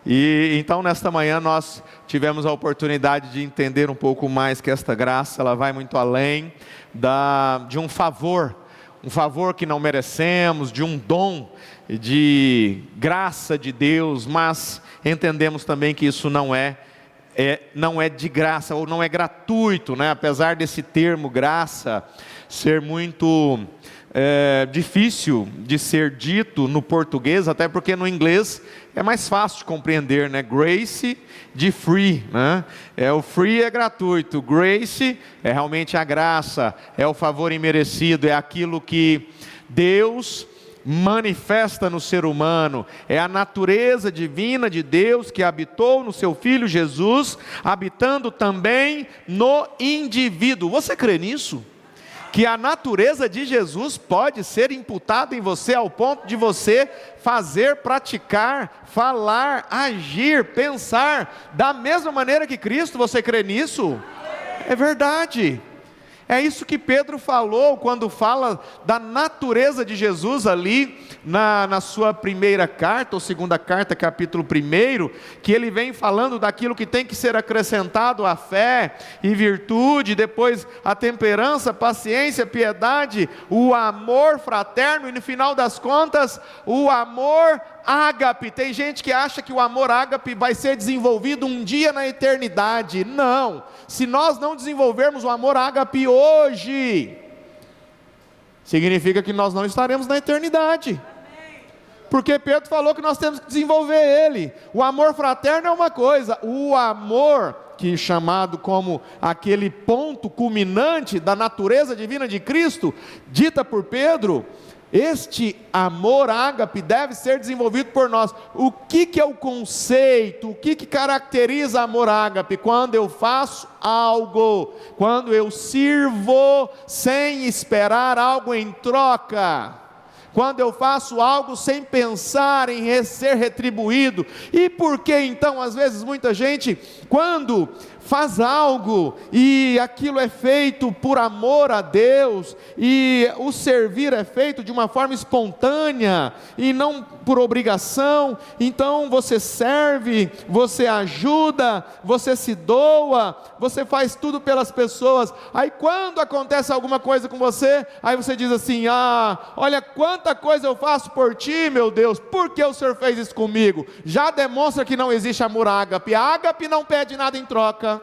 E então nesta manhã nós tivemos a oportunidade de entender um pouco mais que esta graça, ela vai muito além de um favor que não merecemos, de um dom, de graça de Deus, mas entendemos também que isso não é de graça, ou não é gratuito, né? Apesar desse termo graça ser muito difícil de ser dito no português, até porque no inglês é mais fácil de compreender, né? Grace de free, né? O free é gratuito, grace é realmente a graça, é o favor imerecido, é aquilo que Deus manifesta no ser humano, é a natureza divina de Deus que habitou no seu Filho Jesus, habitando também no indivíduo. Você crê nisso? Que a natureza de Jesus pode ser imputada em você ao ponto de você fazer, praticar, falar, agir, pensar da mesma maneira que Cristo. Você crê nisso? É verdade. É isso que Pedro falou quando fala da natureza de Jesus ali na sua primeira carta, ou segunda carta, capítulo 1, que ele vem falando daquilo que tem que ser acrescentado à fé e virtude, depois a temperança, paciência, piedade, o amor fraterno e no final das contas, o amor ágape. Tem gente que acha que o amor ágape vai ser desenvolvido um dia na eternidade. Não, se nós não desenvolvermos o amor ágape hoje, significa que nós não estaremos na eternidade, porque Pedro falou que nós temos que desenvolver ele. O amor fraterno é uma coisa, o amor que chamado como aquele ponto culminante da natureza divina de Cristo, dita por Pedro, este amor ágape deve ser desenvolvido por nós. O que é o conceito? O que caracteriza amor ágape? Quando eu faço algo, quando eu sirvo sem esperar algo em troca, quando eu faço algo sem pensar em ser retribuído. E por que então, às vezes, muita gente, quando faz algo e aquilo é feito por amor a Deus, e o servir é feito de uma forma espontânea e não por obrigação, então você serve, você ajuda, você se doa, você faz tudo pelas pessoas. Aí quando acontece alguma coisa com você, aí você diz assim: olha quanta coisa eu faço por ti, meu Deus, por que o Senhor fez isso comigo? Já demonstra que não existe amor ágape. A ágape não pede nada em troca.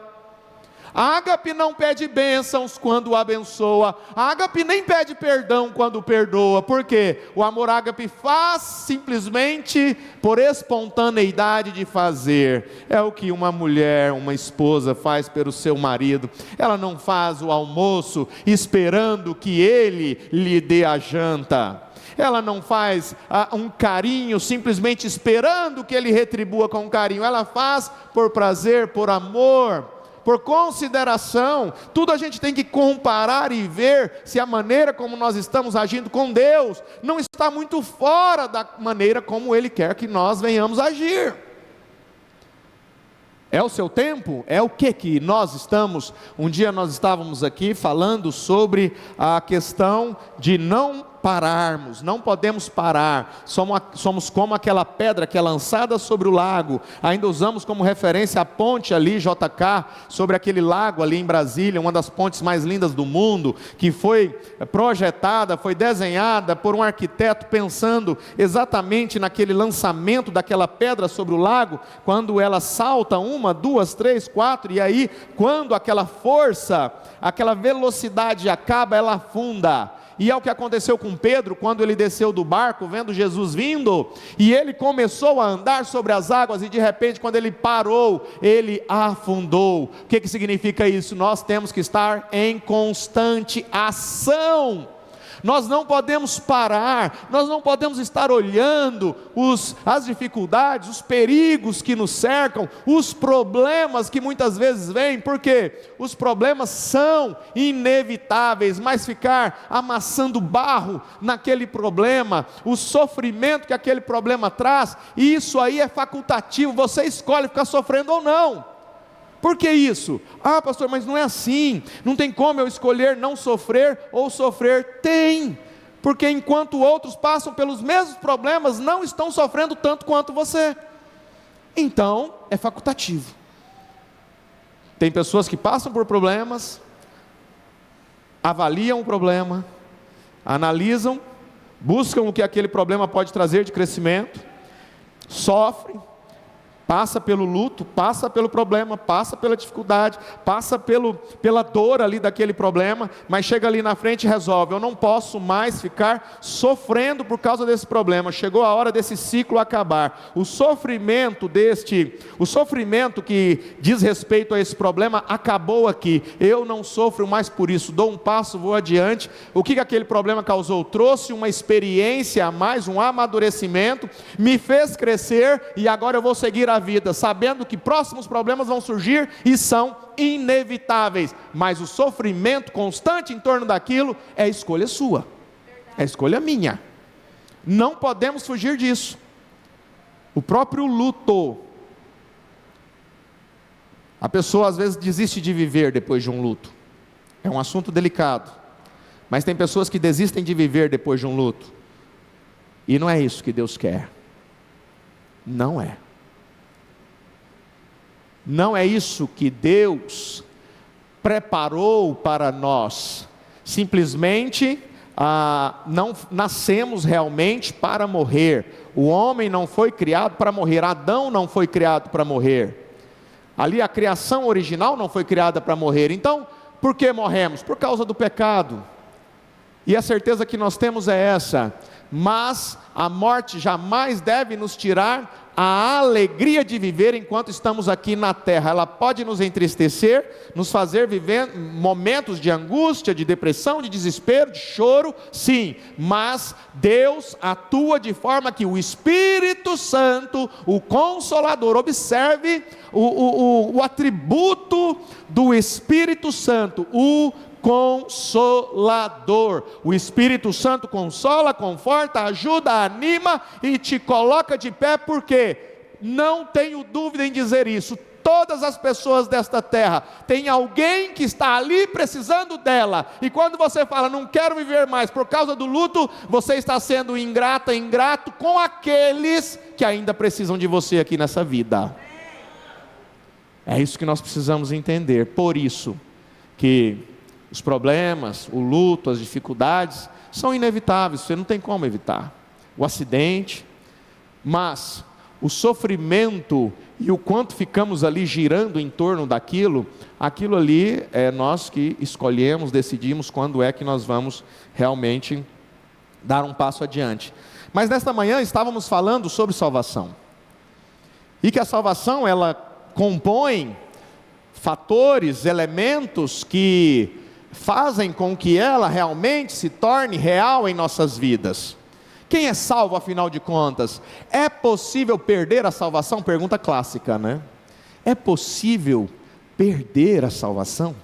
A ágape não pede bênçãos quando abençoa. A ágape nem pede perdão quando perdoa. Por quê? O amor ágape faz simplesmente por espontaneidade de fazer. É o que uma mulher, uma esposa faz pelo seu marido. Ela não faz o almoço esperando que ele lhe dê a janta. Ela não faz um carinho simplesmente esperando que ele retribua com carinho. Ela faz por prazer, por amor, por consideração. Tudo a gente tem que comparar e ver se a maneira como nós estamos agindo com Deus não está muito fora da maneira como Ele quer que nós venhamos agir. É o seu tempo? É o que nós estamos? Um dia nós estávamos aqui falando sobre a questão de não pararmos, não podemos parar, somos como aquela pedra que é lançada sobre o lago. Ainda usamos como referência a ponte ali, JK, sobre aquele lago ali em Brasília, uma das pontes mais lindas do mundo, que foi projetada, foi desenhada por um arquiteto pensando exatamente naquele lançamento daquela pedra sobre o lago, quando ela salta 1, 2, 3, 4, e aí quando aquela força, aquela velocidade acaba, ela afunda. E é o que aconteceu com Pedro, quando ele desceu do barco, vendo Jesus vindo, e ele começou a andar sobre as águas, e de repente, quando ele parou, ele afundou. O que significa isso? Nós temos que estar em constante ação. Nós não podemos parar, nós não podemos estar olhando as dificuldades, os perigos que nos cercam, os problemas que muitas vezes vêm, porque os problemas são inevitáveis, mas ficar amassando barro naquele problema, o sofrimento que aquele problema traz, isso aí é facultativo, você escolhe ficar sofrendo ou não. Por que isso? Pastor, mas não é assim, não tem como eu escolher não sofrer ou sofrer. Tem, porque enquanto outros passam pelos mesmos problemas, não estão sofrendo tanto quanto você. então é facultativo. Tem pessoas que passam por problemas, avaliam o problema, analisam, buscam o que aquele problema pode trazer de crescimento, sofrem, passa pelo luto, passa pelo problema, passa pela dificuldade, passa pela dor ali daquele problema, mas chega ali na frente e resolve: eu não posso mais ficar sofrendo por causa desse problema, chegou a hora desse ciclo acabar. O sofrimento que diz respeito a esse problema acabou aqui, eu não sofro mais por isso, dou um passo, vou adiante. O que aquele problema causou? Trouxe uma experiência a mais, um amadurecimento, me fez crescer, e agora eu vou seguir a vida, sabendo que próximos problemas vão surgir e são inevitáveis, mas o sofrimento constante em torno daquilo é escolha sua, é escolha minha, não podemos fugir disso. O próprio luto, a pessoa às vezes desiste de viver depois de um luto, é um assunto delicado, mas tem pessoas que desistem de viver depois de um luto, e não é isso que Deus quer, não é. Não é isso que Deus preparou para nós. Simplesmente não nascemos realmente para morrer. O homem não foi criado para morrer. Adão não foi criado para morrer. Ali a criação original não foi criada para morrer. Então, por que morremos? Por causa do pecado. E a certeza que nós temos é essa: mas a morte jamais deve nos tirar a alegria de viver enquanto estamos aqui na terra. Ela pode nos entristecer, nos fazer viver momentos de angústia, de depressão, de desespero, de choro, sim, mas Deus atua de forma que o Espírito Santo, o Consolador, observe o atributo do Espírito Santo, o Consolador. O Espírito Santo consola, conforta, ajuda, anima e te coloca de pé, porque não tenho dúvida em dizer isso, todas as pessoas desta terra, tem alguém que está ali precisando dela, e quando você fala, não quero viver mais por causa do luto, você está sendo ingrato com aqueles que ainda precisam de você aqui nessa vida. É isso que nós precisamos entender. Por isso que os problemas, o luto, as dificuldades são inevitáveis, você não tem como evitar. O acidente, mas o sofrimento e o quanto ficamos ali girando em torno daquilo, aquilo ali é nós que escolhemos, decidimos quando é que nós vamos realmente dar um passo adiante. Mas nesta manhã estávamos falando sobre salvação, e que a salvação ela compõe fatores, elementos que fazem com que ela realmente se torne real em nossas vidas. Quem é salvo, afinal de contas? É possível perder a salvação? Pergunta clássica, né? É possível perder a salvação?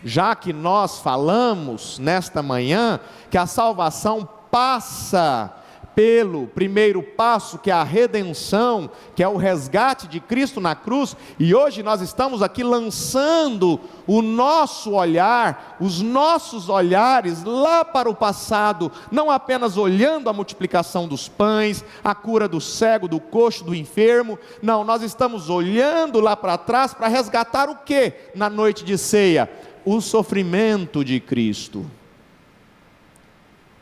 Já que nós falamos nesta manhã que a salvação passa pelo primeiro passo, que é a redenção, que é o resgate de Cristo na cruz, e hoje nós estamos aqui lançando o nosso olhar, os nossos olhares lá para o passado, não apenas olhando a multiplicação dos pães, a cura do cego, do coxo, do enfermo, não, nós estamos olhando lá para trás para resgatar o que na noite de ceia? O sofrimento de Cristo.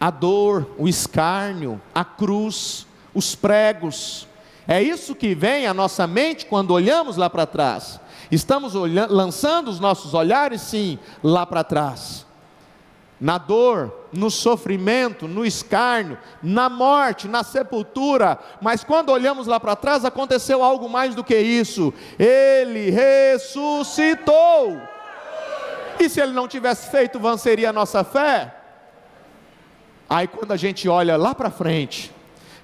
A dor, o escárnio, a cruz, os pregos, é isso que vem à nossa mente quando olhamos lá para trás. Estamos lançando os nossos olhares, sim, lá para trás, na dor, no sofrimento, no escárnio, na morte, na sepultura, mas quando olhamos lá para trás, aconteceu algo mais do que isso: Ele ressuscitou. E se Ele não tivesse feito, vã seria a nossa fé? Aí quando a gente olha lá para frente,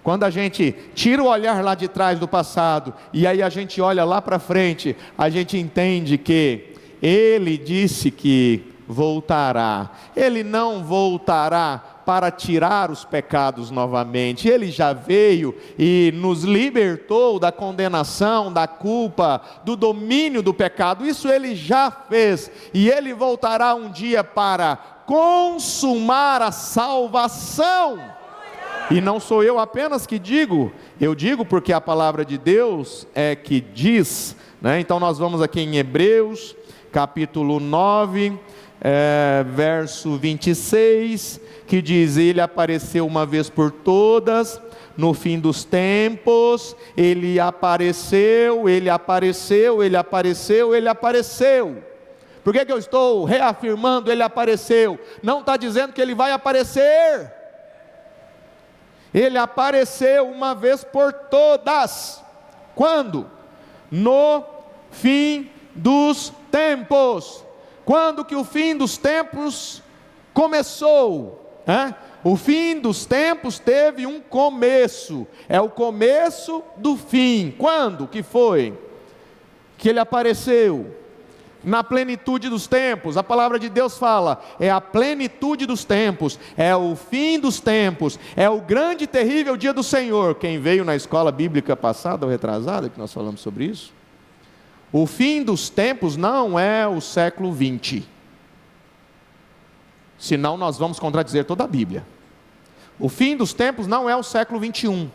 quando a gente tira o olhar lá de trás do passado, e aí a gente olha lá para frente, a gente entende que Ele disse que voltará. Ele não voltará para tirar os pecados novamente. Ele já veio e nos libertou da condenação, da culpa, do domínio do pecado. Isso Ele já fez, e Ele voltará um dia para consumar a salvação. E não sou eu apenas que digo, eu digo porque a palavra de Deus é que diz, né? Então nós vamos aqui em Hebreus, capítulo 9, verso 26, que diz: Ele apareceu uma vez por todas, no fim dos tempos, Ele apareceu, Ele apareceu, Ele apareceu, Ele apareceu. Por que eu estou reafirmando Ele apareceu? Não está dizendo que Ele vai aparecer. Ele apareceu uma vez por todas. Quando? No fim dos tempos. Quando que o fim dos tempos começou? O fim dos tempos teve um começo. É o começo do fim. Quando que foi? Que Ele apareceu? Na plenitude dos tempos. A palavra de Deus fala, é a plenitude dos tempos, é o fim dos tempos, é o grande e terrível dia do Senhor. Quem veio na escola bíblica passada ou retrasada, que nós falamos sobre isso, o fim dos tempos não é o século 20, senão nós vamos contradizer toda a Bíblia. O fim dos tempos não é o século 21,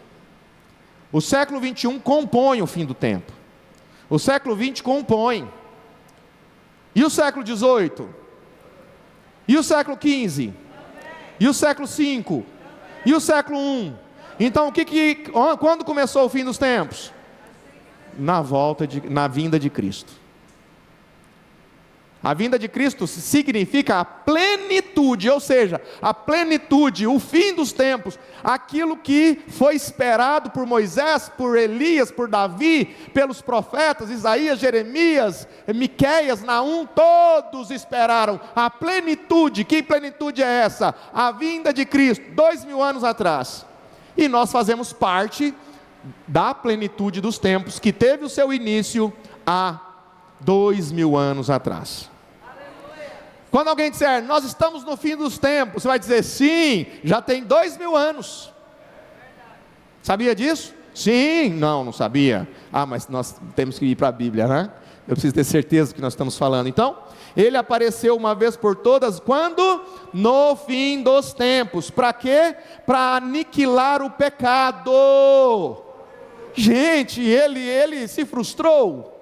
o século 21 compõe o fim do tempo, o século 20 compõe. E o século 18? E o século 15? E o século 5? E o século 1? Então quando começou o fim dos tempos? Na vinda de Cristo. A vinda de Cristo significa a plenitude, ou seja, a plenitude, o fim dos tempos, aquilo que foi esperado por Moisés, por Elias, por Davi, pelos profetas, Isaías, Jeremias, Miqueias, Naum, todos esperaram a plenitude. Que plenitude é essa? A vinda de Cristo, 2000 anos atrás, e nós fazemos parte da plenitude dos tempos, que teve o seu início há 2000 anos atrás. Quando alguém disser, nós estamos no fim dos tempos, você vai dizer, sim, já tem 2000 anos. Sabia disso? Sim, não sabia. Mas nós temos que ir para a Bíblia, né? Eu preciso ter certeza do que nós estamos falando. Então, Ele apareceu uma vez por todas, quando? No fim dos tempos. Para quê? Para aniquilar o pecado. Gente, ele se frustrou.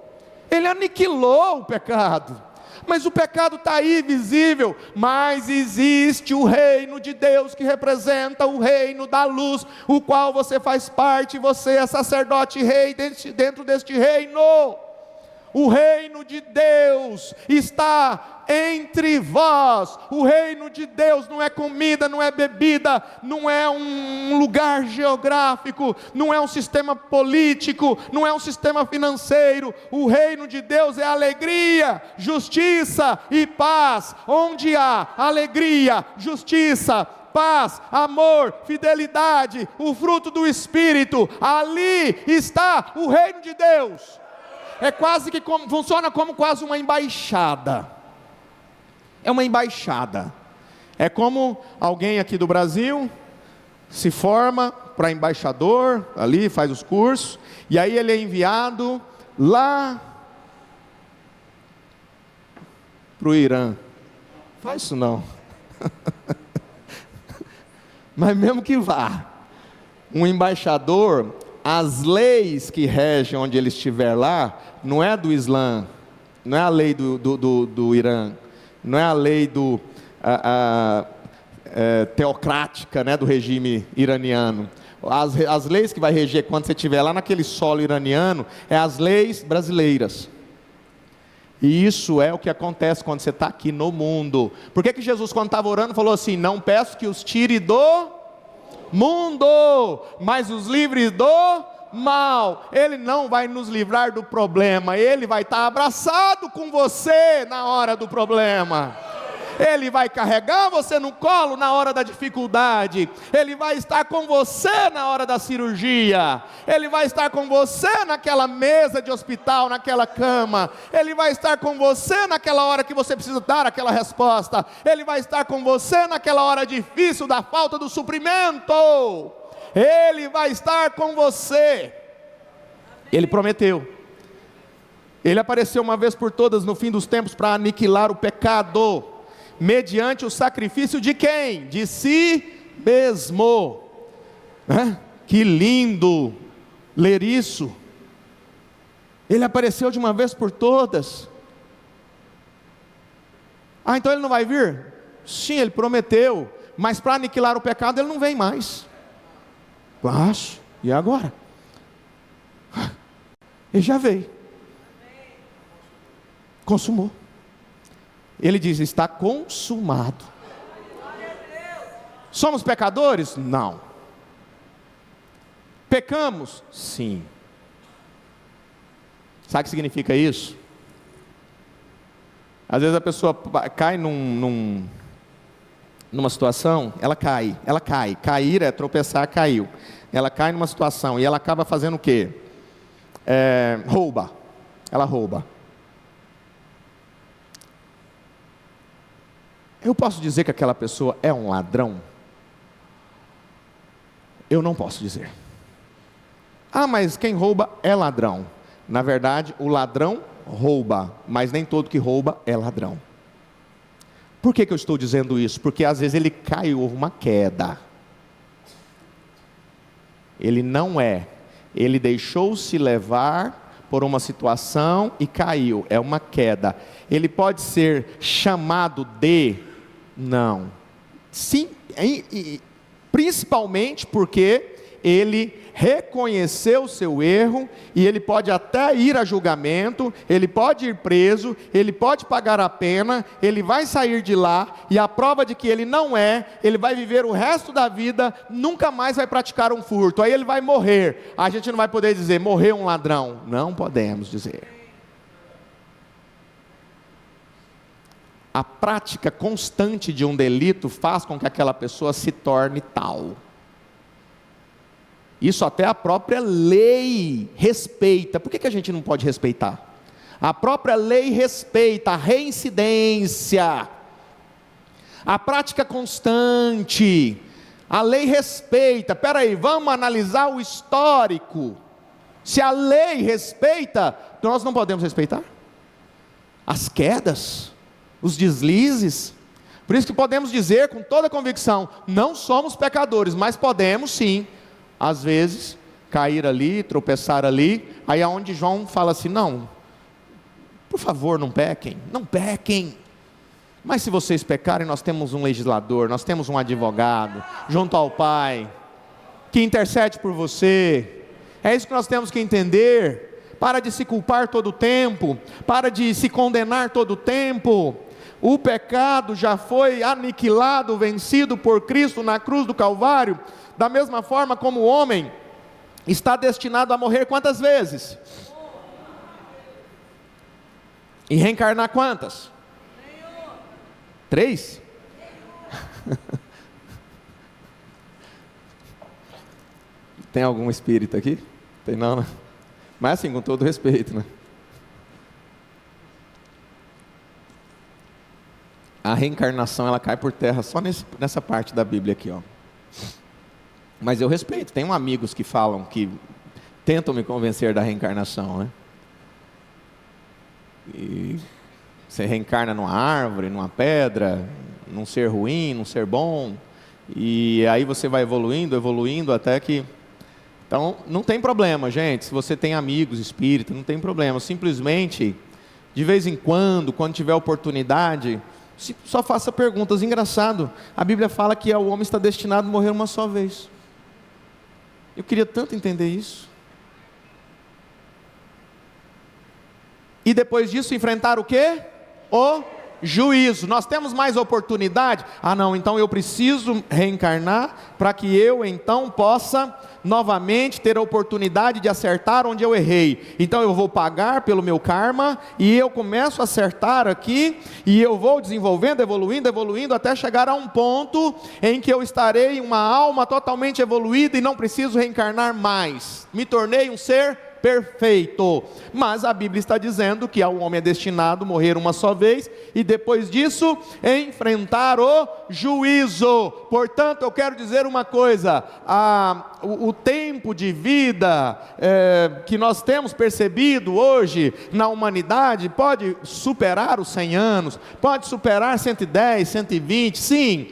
Ele aniquilou o pecado. Mas o pecado está aí visível. Mas existe o reino de Deus, que representa o reino da luz, o qual você faz parte. Você é sacerdote e rei dentro deste reino. O reino de Deus está entre vós. O reino de Deus não é comida, não é bebida, não é um lugar geográfico, não é um sistema político, não é um sistema financeiro. O reino de Deus é alegria, justiça e paz. Onde há alegria, justiça, paz, amor, fidelidade, o fruto do Espírito, ali está o reino de Deus. É quase que funciona como quase uma embaixada. É uma embaixada. É como alguém aqui do Brasil se forma para embaixador, ali faz os cursos, e aí ele é enviado lá para o Irã. Faz isso não. Mas mesmo que vá, um embaixador, as leis que regem onde ele estiver lá, não é do Islã, não é a lei do Irã, não é a lei teocrática, né, do regime iraniano. As leis que vai reger quando você estiver lá naquele solo iraniano, é as leis brasileiras. E isso é o que acontece quando você está aqui no mundo. Por que Jesus, quando estava orando, falou assim: não peço que os tire do mundo, mas os livre do mal. Ele não vai nos livrar do problema, Ele vai estar abraçado com você na hora do problema. Ele vai carregar você no colo na hora da dificuldade. Ele vai estar com você na hora da cirurgia. Ele vai estar com você naquela mesa de hospital, naquela cama. Ele vai estar com você naquela hora que você precisa dar aquela resposta. Ele vai estar com você naquela hora difícil da falta do suprimento. Ele vai estar com você. Ele prometeu. Ele apareceu uma vez por todas no fim dos tempos para aniquilar o pecado, mediante o sacrifício de quem? De si mesmo. Que lindo ler isso. Ele apareceu de uma vez por todas. Então ele não vai vir? Sim, ele prometeu, mas para aniquilar o pecado ele não vem mais. Acho, e agora? Ele já veio. Consumou. Ele diz, está consumado. Somos pecadores? Não. Pecamos? Sim. Sabe o que significa isso? Às vezes a pessoa cai numa situação, ela cai. Cair é tropeçar, caiu. Ela cai numa situação e ela acaba fazendo o quê? Rouba. Ela rouba. Eu posso dizer que aquela pessoa é um ladrão? Eu não posso dizer. Mas quem rouba é ladrão. Na verdade, o ladrão rouba, mas nem todo que rouba é ladrão. Por que eu estou dizendo isso? Porque às vezes ele caiu, houve uma queda. Ele não é. Ele deixou-se levar por uma situação e caiu. É uma queda. Ele pode ser chamado de... Não. Sim, principalmente porque ele reconheceu o seu erro, e ele pode até ir a julgamento, ele pode ir preso, ele pode pagar a pena, ele vai sair de lá, e a prova de que ele não ele vai viver o resto da vida, nunca mais vai praticar um furto, aí ele vai morrer. A gente não vai poder dizer, morreu um ladrão. Não podemos dizer. A prática constante de um delito faz com que aquela pessoa se torne tal. Isso até a própria lei respeita. Por que a gente não pode respeitar? A própria lei respeita a reincidência, a prática constante. A lei respeita. Espera aí, vamos analisar o histórico. Se a lei respeita, nós não podemos respeitar as quedas, os deslizes. Por isso que podemos dizer com toda convicção, não somos pecadores, mas podemos sim, às vezes, cair ali, tropeçar ali. Aí é onde João fala assim, não, por favor, não pequem, não pequem. Mas se vocês pecarem, nós temos um legislador, nós temos um advogado, junto ao Pai, que intercede por você. É isso que nós temos que entender. Para de se culpar todo o tempo, para de se condenar todo o tempo. O pecado já foi aniquilado, vencido por Cristo na cruz do Calvário, da mesma forma como o homem está destinado a morrer quantas vezes? E reencarnar quantas? 3? Tem algum espírito aqui? Tem não, né? Mas assim, com todo respeito, né? A reencarnação, ela cai por terra só nessa parte da Bíblia aqui, ó. Mas eu respeito, tenho amigos que falam, que tentam me convencer da reencarnação, né? E você reencarna numa árvore, numa pedra, num ser ruim, num ser bom, e aí você vai evoluindo até que... Então, não tem problema, gente, se você tem amigos espíritas, não tem problema, simplesmente, de vez em quando tiver oportunidade, só faça perguntas. Engraçado, a Bíblia fala que o homem está destinado a morrer uma só vez. Eu queria tanto entender isso. E depois disso enfrentar o quê? O juízo. Nós temos mais oportunidade? Não, então eu preciso reencarnar para que eu então possa novamente ter a oportunidade de acertar onde eu errei. Então eu vou pagar pelo meu karma e eu começo a acertar aqui e eu vou desenvolvendo, evoluindo até chegar a um ponto em que eu estarei uma alma totalmente evoluída e não preciso reencarnar mais. Me tornei um ser perfeito. Mas a Bíblia está dizendo que o homem é destinado a morrer uma só vez e depois disso enfrentar o juízo. Portanto, eu quero dizer uma coisa: o tempo de vida que nós temos percebido hoje na humanidade pode superar os 100 anos, pode superar 110, 120, sim.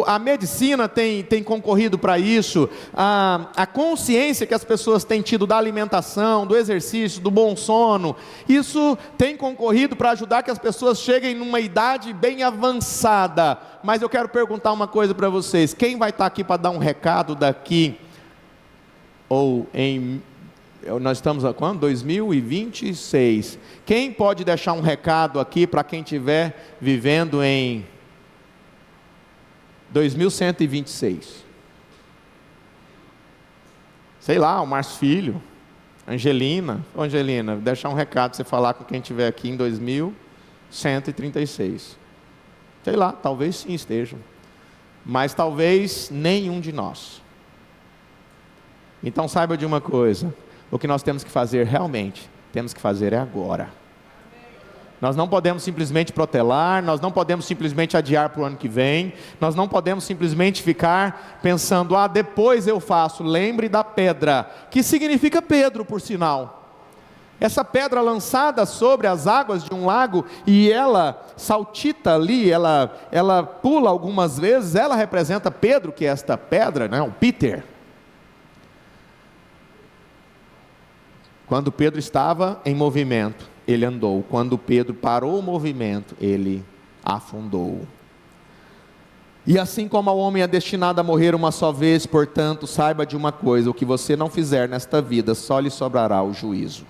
A medicina tem concorrido para isso, a consciência que as pessoas têm tido da alimentação, do exercício, do bom sono, isso tem concorrido para ajudar que as pessoas cheguem numa idade bem avançada. Mas eu quero perguntar uma coisa para vocês: quem vai estar aqui para dar um recado daqui, nós estamos a quando? 2026. Quem pode deixar um recado aqui para quem estiver vivendo em 2126? Sei lá, o Márcio Filho, Angelina. Ô Angelina, deixar um recado para você falar com quem estiver aqui em 2136. Sei lá, talvez sim estejam, mas talvez nenhum de nós. Então saiba de uma coisa: o que nós temos que fazer realmente, temos que fazer é agora. Nós não podemos simplesmente protelar, nós não podemos simplesmente adiar para o ano que vem, nós não podemos simplesmente ficar pensando, depois eu faço. Lembre da pedra, que significa Pedro, por sinal. Essa pedra lançada sobre as águas de um lago, e ela saltita ali, ela pula algumas vezes, ela representa Pedro, que é esta pedra, o Peter. Quando Pedro estava em movimento, ele andou. Quando Pedro parou o movimento, ele afundou. E assim como o homem é destinado a morrer uma só vez, portanto, saiba de uma coisa: o que você não fizer nesta vida, só lhe sobrará o juízo.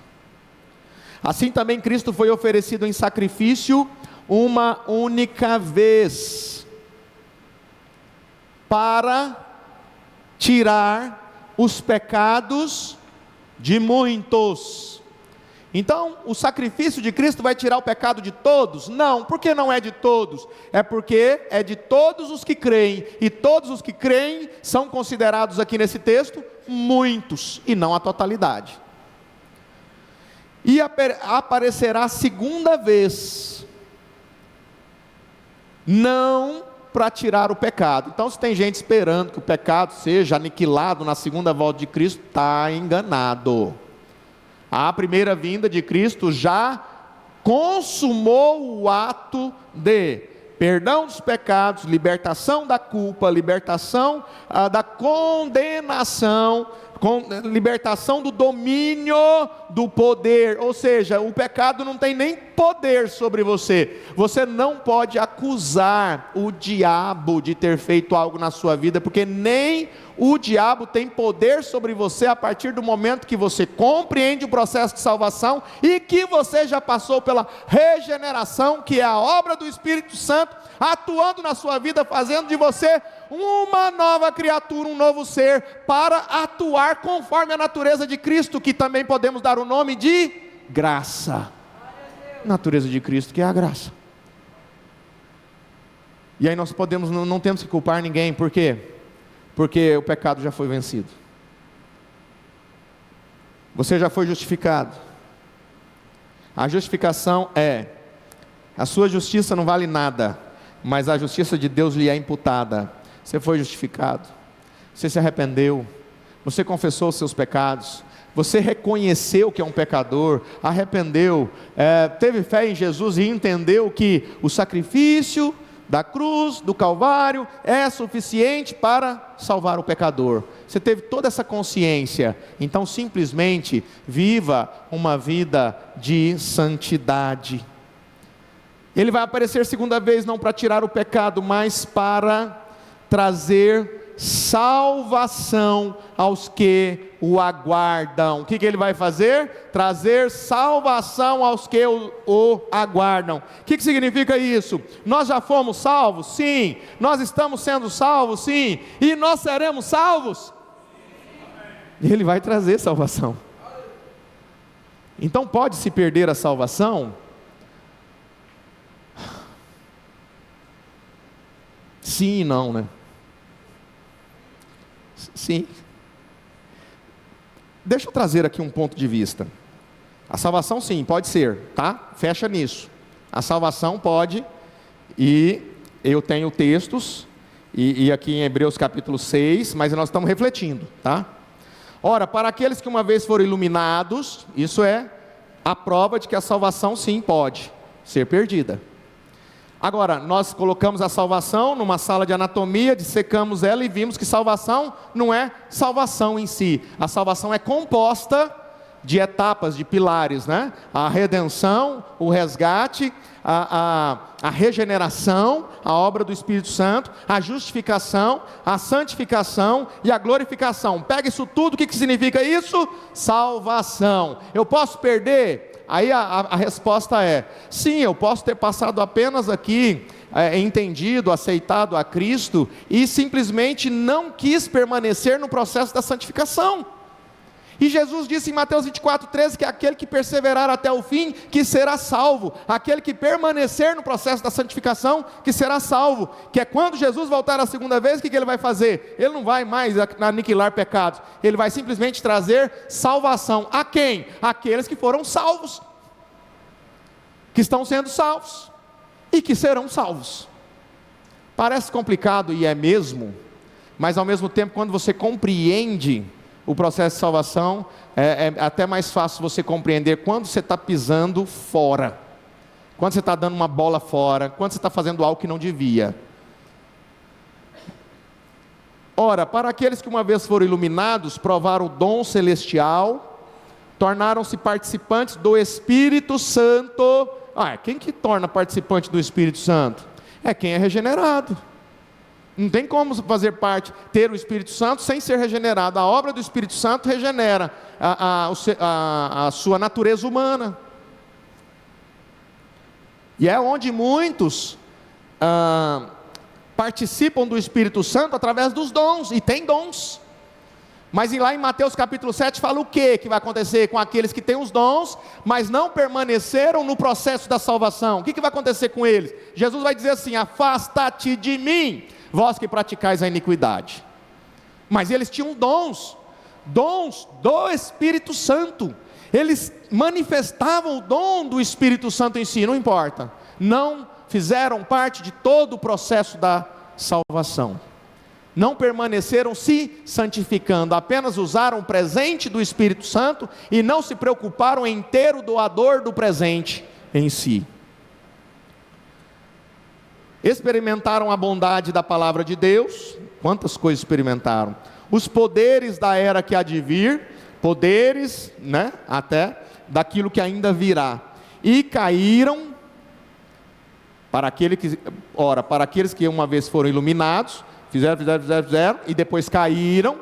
Assim também Cristo foi oferecido em sacrifício uma única vez, para tirar os pecados de muitos. Então, o sacrifício de Cristo vai tirar o pecado de todos? Não. Por que não é de todos? É porque é de todos os que creem, e todos os que creem são considerados aqui nesse texto muitos, e não a totalidade. E aparecerá segunda vez, não para tirar o pecado. Então, se tem gente esperando que o pecado seja aniquilado na segunda volta de Cristo, está enganado. A primeira vinda de Cristo já consumou o ato de perdão dos pecados, libertação da culpa, libertação da condenação, libertação do domínio do poder. Ou seja, o pecado não tem nem poder sobre você. Você não pode acusar o diabo de ter feito algo na sua vida, porque nem o diabo tem poder sobre você a partir do momento que você compreende o processo de salvação e que você já passou pela regeneração, que é a obra do Espírito Santo atuando na sua vida, fazendo de você uma nova criatura, um novo ser, para atuar conforme a natureza de Cristo, que também podemos dar o nome de graça. Natureza de Cristo, que é a graça. E aí nós não temos que culpar ninguém. Por quê? Porque o pecado já foi vencido. Você já foi justificado. A justificação a sua justiça não vale nada, mas a justiça de Deus lhe é imputada. Você foi justificado, você se arrependeu, você confessou os seus pecados, você reconheceu que é um pecador, arrependeu, teve fé em Jesus e entendeu que o sacrifício da cruz, do Calvário, é suficiente para salvar o pecador. Você teve toda essa consciência, então simplesmente viva uma vida de santidade. Ele vai aparecer segunda vez, não para tirar o pecado, mas para trazer salvação aos que o aguardam. O que ele vai fazer? Trazer salvação aos que o aguardam. O que significa isso? Nós já fomos salvos? Sim. Nós estamos sendo salvos? Sim. E nós seremos salvos? Ele vai trazer salvação. Então pode se perder a salvação? Sim e não, né? Sim. Deixa eu trazer aqui um ponto de vista. A salvação sim, pode ser, tá? Fecha nisso. A salvação pode, e eu tenho textos, e aqui em Hebreus capítulo 6, mas nós estamos refletindo, tá? Ora, para aqueles que uma vez foram iluminados, isso é a prova de que a salvação sim pode ser perdida. Agora, nós colocamos a salvação numa sala de anatomia, dissecamos ela e vimos que salvação não é salvação em si. A salvação é composta de etapas, de pilares, né? A redenção, o resgate, a regeneração, a obra do Espírito Santo, a justificação, a santificação e a glorificação. Pega isso tudo, o que significa isso? Salvação. Eu posso perder? Aí a resposta é, sim, eu posso ter passado apenas aqui, entendido, aceitado a Cristo, e simplesmente não quis permanecer no processo da santificação. E Jesus disse em Mateus 24:13 que aquele que perseverar até o fim, que será salvo. Aquele que permanecer no processo da santificação, que será salvo. Que é quando Jesus voltar a segunda vez, o que ele vai fazer? Ele não vai mais aniquilar pecados. Ele vai simplesmente trazer salvação. A quem? Aqueles que foram salvos. Que estão sendo salvos. E que serão salvos. Parece complicado e é mesmo. Mas ao mesmo tempo, quando você compreende o processo de salvação, é até mais fácil você compreender quando você está pisando fora, quando você está dando uma bola fora, quando você está fazendo algo que não devia. Ora, para aqueles que uma vez foram iluminados, provaram o dom celestial, tornaram-se participantes do Espírito Santo. Quem que torna participante do Espírito Santo? É quem é regenerado. Não tem como fazer parte, ter o Espírito Santo sem ser regenerado. A obra do Espírito Santo regenera a sua natureza humana. E é onde muitos participam do Espírito Santo através dos dons, e tem dons. Mas lá em Mateus capítulo 7 fala o que vai acontecer com aqueles que têm os dons, mas não permaneceram no processo da salvação. O que vai acontecer com eles? Jesus vai dizer assim: afasta-te de mim, vós que praticais a iniquidade. Mas eles tinham dons do Espírito Santo. Eles manifestavam o dom do Espírito Santo em si, não importa. Não fizeram parte de todo o processo da salvação. Não permaneceram se santificando, apenas usaram o presente do Espírito Santo e não se preocuparam em ter o doador do presente em si. Experimentaram a bondade da palavra de Deus. Quantas coisas experimentaram? Os poderes da era que há de vir, poderes, né, até daquilo que ainda virá. E caíram, para aqueles que uma vez foram iluminados, fizeram, e depois caíram.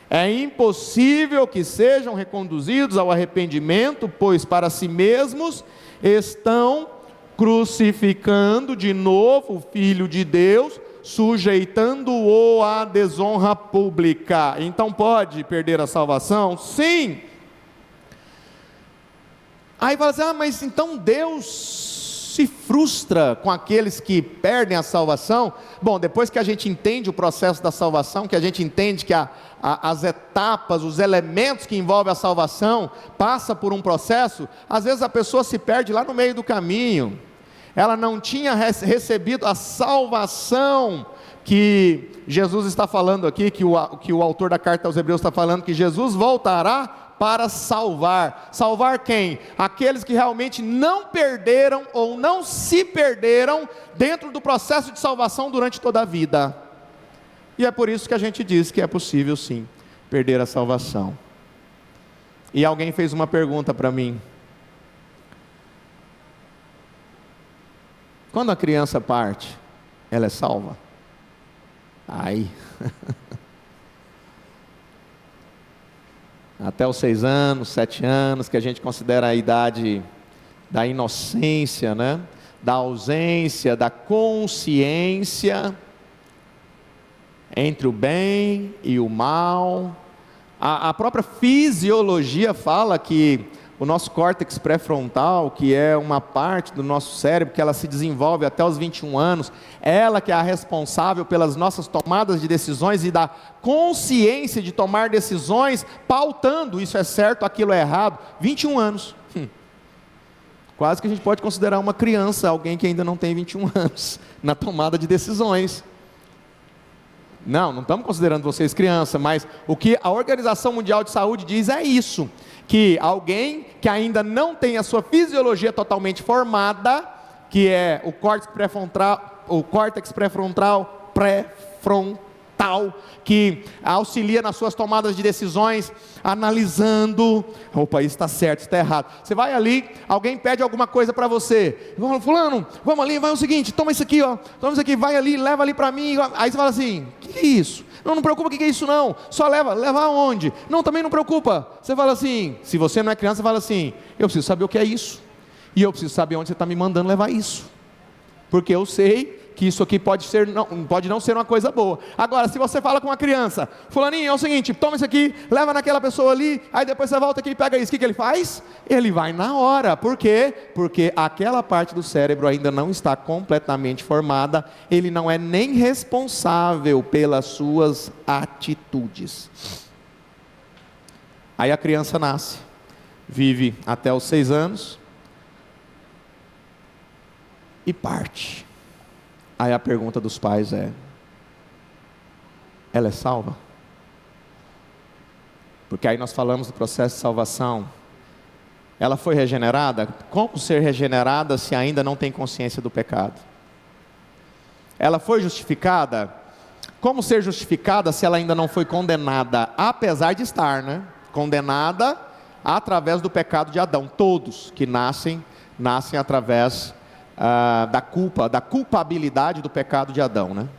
É impossível que sejam reconduzidos ao arrependimento, pois para si mesmos estão crucificando de novo o Filho de Deus, sujeitando-o à desonra pública. Então pode perder a salvação? Sim. Aí fala assim: mas então Deus se frustra com aqueles que perdem a salvação? Bom, depois que a gente entende o processo da salvação, que a gente entende que as etapas, os elementos que envolvem a salvação, passa por um processo, às vezes a pessoa se perde lá no meio do caminho. Ela não tinha recebido a salvação que Jesus está falando aqui, que o autor da carta aos Hebreus está falando, que Jesus voltará para salvar. Salvar quem? Aqueles que realmente não perderam ou não se perderam dentro do processo de salvação durante toda a vida. E é por isso que a gente diz que é possível sim perder a salvação. E alguém fez uma pergunta para mim: quando a criança parte, ela é salva? Até os 6 anos, 7 anos, que a gente considera a idade da inocência, né? Da ausência, da consciência entre o bem e o mal. A própria fisiologia fala que o nosso córtex pré-frontal, que é uma parte do nosso cérebro, que ela se desenvolve até os 21 anos, ela que é a responsável pelas nossas tomadas de decisões e da consciência de tomar decisões, pautando, isso é certo, aquilo é errado, 21 anos. Quase que a gente pode considerar uma criança, alguém que ainda não tem 21 anos, na tomada de decisões. Não estamos considerando vocês criança, mas o que a Organização Mundial de Saúde diz é isso, que alguém que ainda não tem a sua fisiologia totalmente formada, que é o córtex pré-frontal, que auxilia nas suas tomadas de decisões, analisando, opa, isso está certo, isso está errado. Você vai ali, alguém pede alguma coisa para você, fulano, vamos ali, vai o seguinte, toma isso aqui, ó, toma isso aqui, vai ali, leva ali para mim, aí você fala assim, o que é isso? Não preocupa, o que é isso não, só leva aonde? Não, também não preocupa. Você fala assim, se você não é criança, você fala assim, eu preciso saber o que é isso, e eu preciso saber onde você está me mandando levar isso, porque eu sei que isso aqui pode não ser uma coisa boa. Agora, se você fala com uma criança, fulaninho, é o seguinte, toma isso aqui, leva naquela pessoa ali, aí depois você volta aqui e pega isso, o que ele faz? Ele vai na hora. Por quê? Porque aquela parte do cérebro ainda não está completamente formada, ele não é nem responsável pelas suas atitudes. Aí a criança nasce, vive até os 6 anos e parte. Aí a pergunta dos pais é: ela é salva? Porque aí nós falamos do processo de salvação. Ela foi regenerada? Como ser regenerada se ainda não tem consciência do pecado? Ela foi justificada? Como ser justificada se ela ainda não foi condenada? Apesar de estar, condenada através do pecado de Adão. Todos que nascem através da culpabilidade do pecado de Adão,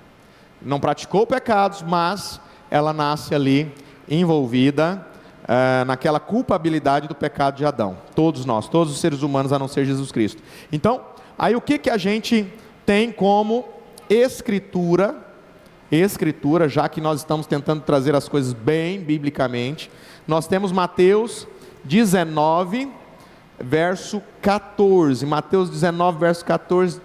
Não praticou pecados, mas ela nasce ali envolvida naquela culpabilidade do pecado de Adão. Todos nós, todos os seres humanos, a não ser Jesus Cristo. Então, aí o que a gente tem como escritura, já que nós estamos tentando trazer as coisas bem biblicamente, nós temos Mateus 19, verso 14, Mateus 19, verso 14,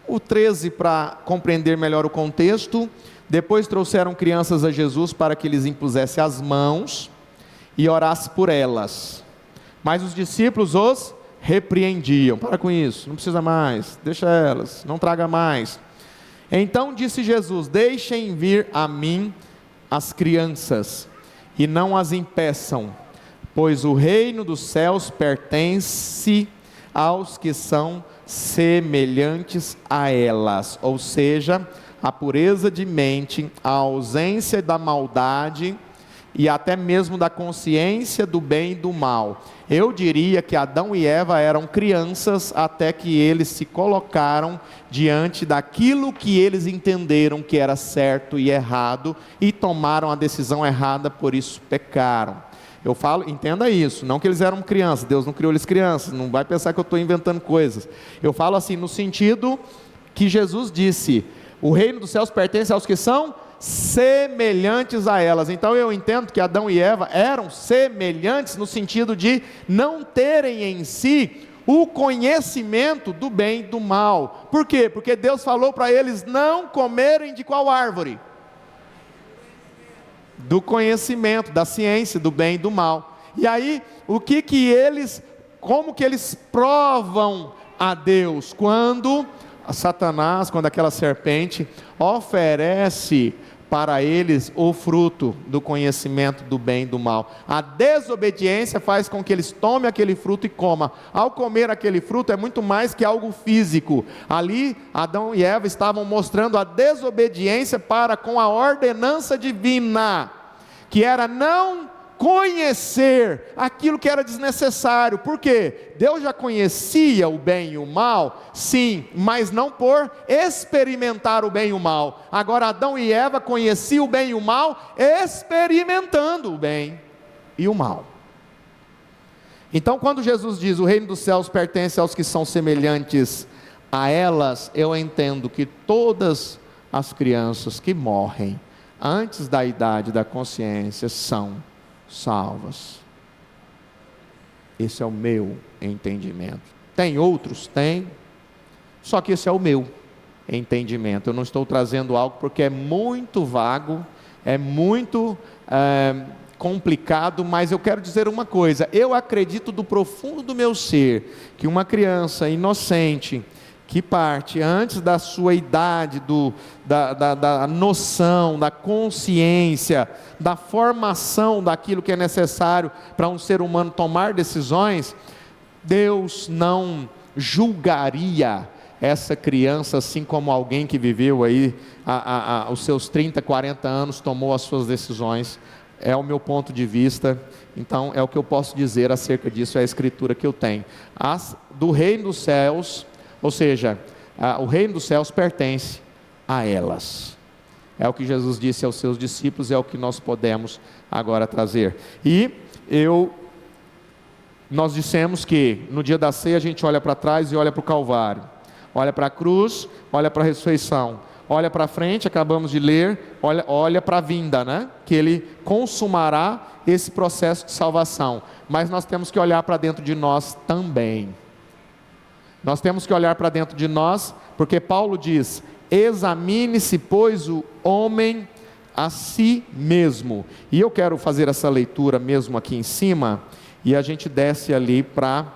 o 13 para compreender melhor o contexto. Depois trouxeram crianças a Jesus para que lhes impusesse as mãos e orasse por elas, mas os discípulos os repreendiam. Para com isso, não precisa mais, deixa elas, não traga mais. Então disse Jesus: deixem vir a mim as crianças e não as impeçam, pois o reino dos céus pertence aos que são semelhantes a elas. Ou seja, a pureza de mente, a ausência da maldade e até mesmo da consciência do bem e do mal. Eu diria que Adão e Eva eram crianças até que eles se colocaram diante daquilo que eles entenderam que era certo e errado e tomaram a decisão errada, por isso pecaram. Eu falo, entenda isso, não que eles eram crianças, Deus não criou eles crianças, não vai pensar que eu estou inventando coisas. Eu falo assim, no sentido que Jesus disse, o reino dos céus pertence aos que são semelhantes a elas. Então eu entendo que Adão e Eva eram semelhantes no sentido de não terem em si o conhecimento do bem e do mal. Por quê? Porque Deus falou para eles não comerem de qual árvore? Do conhecimento, da ciência, do bem e do mal. E aí, como que eles provam a Deus? Quando Satanás, quando aquela serpente oferece para eles o fruto do conhecimento do bem e do mal. A desobediência faz com que eles tomem aquele fruto e comam. Ao comer aquele fruto é muito mais que algo físico. Ali Adão e Eva estavam mostrando a desobediência para com a ordenança divina, que era não conhecer aquilo que era desnecessário. Por quê? Deus já conhecia o bem e o mal, sim, mas não por experimentar o bem e o mal. Agora Adão e Eva conheciam o bem e o mal, experimentando o bem e o mal. Então quando Jesus diz, o reino dos céus pertence aos que são semelhantes a elas, eu entendo que todas as crianças que morrem antes da idade da consciência são salvas. Esse é o meu entendimento. Tem outros? Tem. Só que esse é o meu entendimento. Eu não estou trazendo algo porque é muito vago, é muito complicado, mas eu quero dizer uma coisa. Eu acredito do profundo do meu ser que uma criança inocente que parte antes da sua idade, da noção, da consciência, da formação daquilo que é necessário para um ser humano tomar decisões, Deus não julgaria essa criança, assim como alguém que viveu aí os seus 30, 40 anos, tomou as suas decisões. É o meu ponto de vista, então é o que eu posso dizer acerca disso, é a escritura que eu tenho. Do reino dos céus, ou seja, o reino dos céus pertence a elas. É o que Jesus disse aos seus discípulos, é o que nós podemos agora trazer. E nós dissemos que no dia da ceia a gente olha para trás e olha para o Calvário, olha para a cruz, olha para a ressurreição, olha para frente, acabamos de ler, olha para a vinda, né? Que Ele consumará esse processo de salvação. Mas nós temos que olhar para dentro de nós também. Nós temos que olhar para dentro de nós, porque Paulo diz: examine-se, pois, o homem a si mesmo. E eu quero fazer essa leitura mesmo aqui em cima, e a gente desce ali para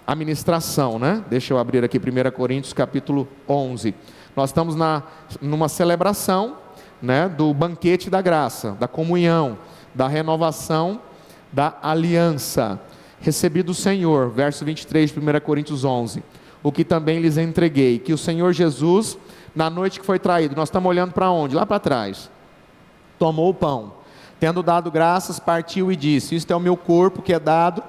a ministração, né? Deixa eu abrir aqui 1 Coríntios capítulo 11. Nós estamos numa celebração, né, do banquete da graça, da comunhão, da renovação, da aliança. Recebi do Senhor, verso 23 de 1 Coríntios 11, o que também lhes entreguei, que o Senhor Jesus, na noite que foi traído, nós estamos olhando para onde? Lá para trás. Tomou o pão, tendo dado graças, partiu e disse: isto é o meu corpo que é dado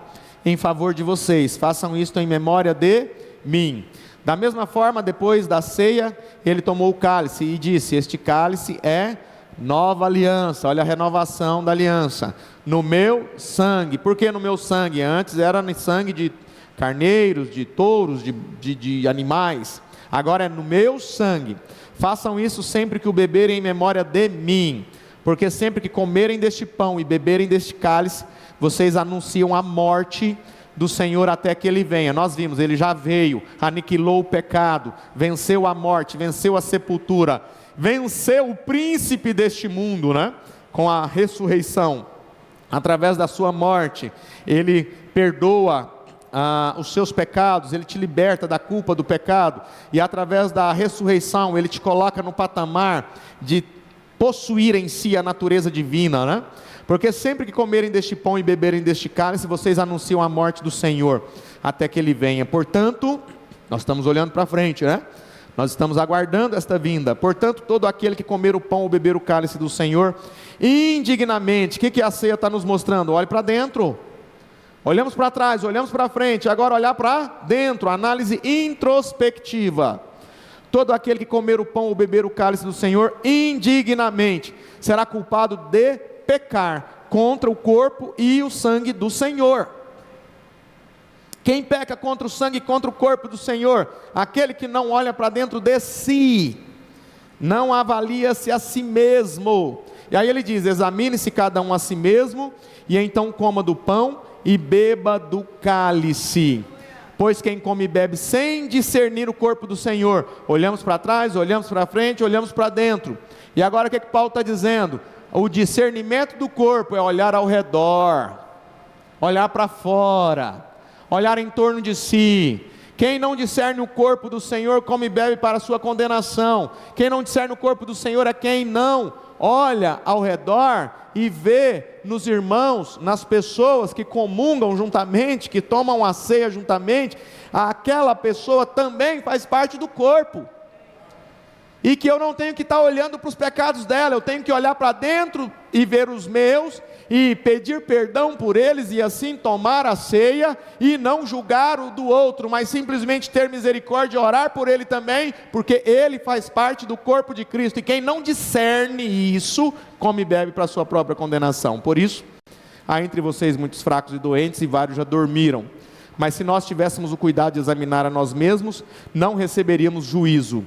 em favor de vocês, façam isto em memória de mim. Da mesma forma, depois da ceia, ele tomou o cálice e disse: este cálice é nova aliança, olha a renovação da aliança, no meu sangue. Por que no meu sangue? Antes era no sangue de carneiros, de touros, de animais, agora é no meu sangue. Façam isso sempre que o beberem em memória de mim, porque sempre que comerem deste pão e beberem deste cálice, vocês anunciam a morte do Senhor até que Ele venha. Nós vimos, Ele já veio, aniquilou o pecado, venceu a morte, venceu a sepultura, venceu o príncipe deste mundo, né? Com a ressurreição, através da sua morte, Ele perdoa os seus pecados, Ele te liberta da culpa do pecado, e através da ressurreição, Ele te coloca no patamar de possuir em si a natureza divina, né? Porque sempre que comerem deste pão e beberem deste cálice, vocês anunciam a morte do Senhor, até que Ele venha. Portanto, nós estamos olhando para frente, né? Nós estamos aguardando esta vinda. Portanto, todo aquele que comer o pão ou beber o cálice do Senhor, indignamente, o que a ceia está nos mostrando? Olhe para dentro. Olhamos para trás, olhamos para frente, agora olhar para dentro, análise introspectiva. Todo aquele que comer o pão ou beber o cálice do Senhor indignamente, será culpado de pecar contra o corpo e o sangue do Senhor. Quem peca contra o sangue e contra o corpo do Senhor? Aquele que não olha para dentro de si, não avalia-se a si mesmo. E aí ele diz: examine-se cada um a si mesmo, e então coma do pão e beba do cálice. Pois quem come e bebe sem discernir o corpo do Senhor, olhamos para trás, olhamos para frente, olhamos para dentro. E agora o que Paulo está dizendo? O discernimento do corpo é olhar ao redor, olhar para fora, olhar em torno de si. Quem não discerne o corpo do Senhor come e bebe para a sua condenação. Quem não discerne o corpo do Senhor é quem não olha ao redor e vê nos irmãos, nas pessoas que comungam juntamente, que tomam a ceia juntamente, aquela pessoa também faz parte do corpo. E que eu não tenho que estar olhando para os pecados dela, eu tenho que olhar para dentro e ver os meus, e pedir perdão por eles, e assim tomar a ceia, e não julgar o do outro, mas simplesmente ter misericórdia e orar por ele também, porque ele faz parte do corpo de Cristo, e quem não discerne isso, come e bebe para a sua própria condenação. Por isso, há entre vocês muitos fracos e doentes, e vários já dormiram. Mas se nós tivéssemos o cuidado de examinar a nós mesmos, não receberíamos juízo.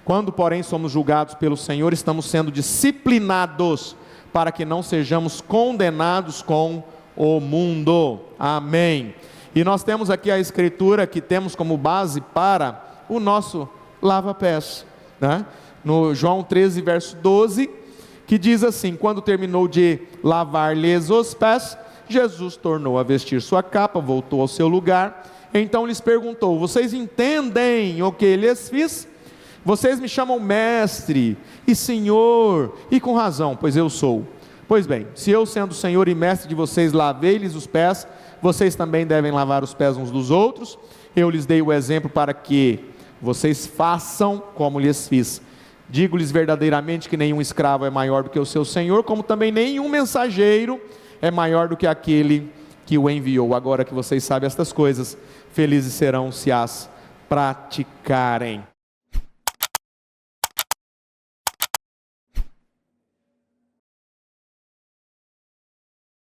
Quando, porém, somos julgados pelo Senhor, estamos sendo disciplinados, para que não sejamos condenados com o mundo. Amém. E nós temos aqui a escritura que temos como base para o nosso lava-pés, né? No João 13, verso 12, que diz assim: quando terminou de lavar-lhes os pés, Jesus tornou a vestir sua capa, voltou ao seu lugar, então lhes perguntou: vocês entendem o que lhes fiz? Vocês me chamam mestre e senhor, e com razão, pois eu sou. Pois bem, se eu, sendo Senhor e Mestre de vocês, lavei-lhes os pés, vocês também devem lavar os pés uns dos outros. Eu lhes dei o exemplo para que vocês façam como lhes fiz. Digo-lhes verdadeiramente que nenhum escravo é maior do que o seu Senhor, como também nenhum mensageiro é maior do que aquele que o enviou. Agora que vocês sabem estas coisas, felizes serão se as praticarem.